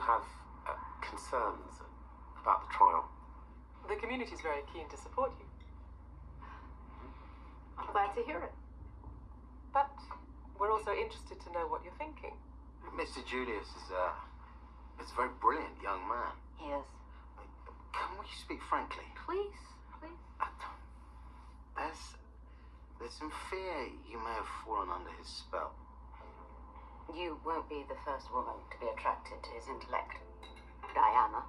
have concerns about the trial. The community's very keen to support you. I'm glad to hear it. But we're also interested to know what you're thinking. Mr. Julius is a very brilliant young man. He is. Can we speak frankly? Please, please. There's some fear you may have fallen under his spell. You won't be the first woman to be attracted to his intellect. Diana.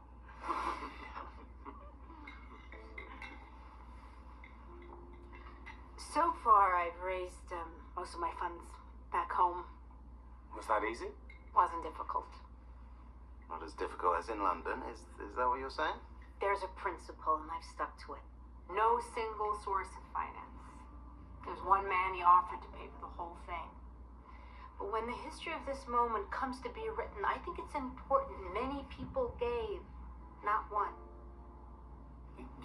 So far, I've raised most of my funds back home. Was that easy? Wasn't difficult. Not as difficult as in London, is that what you're saying? There's a principle, and I've stuck to it. No single source of finance. There's one man he offered to pay for the whole thing. But when the history of this moment comes to be written, I think it's important many people gave, not one.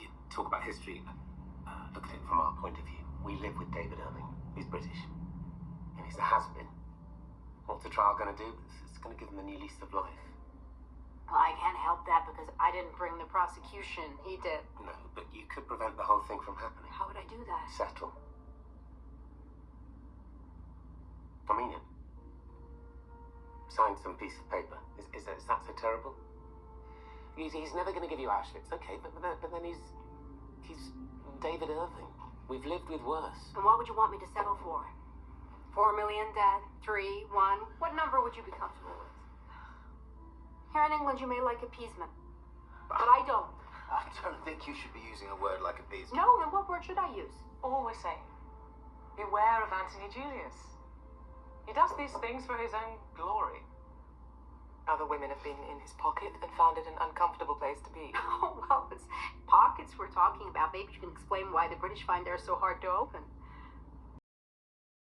You talk about history. Look at it from our point of view. We live with David Irving. He's British. And he's a has-been. What's the trial going to do? It's going to give him a new lease of life. Well, I can't help that because I didn't bring the prosecution. He did. No, but you could prevent the whole thing from happening. How would I do that? Settle. I mean it. Sign some piece of paper. Is that so terrible? He's never going to give you Auschwitz, okay, but then he's David Irving. We've lived with worse. And what would you want me to settle for? 4 million, Dad? 3, 1? What number would you be comfortable with? Here in England, you may like appeasement, but I don't. I don't think you should be using a word like appeasement. No, then what word should I use? All we're saying, beware of Anthony Julius. He does these things for his own glory. Other women have been in his pocket and found it an uncomfortable place to be. Oh, well, it's pockets we're talking about. Maybe you can explain why the British find theirs so hard to open.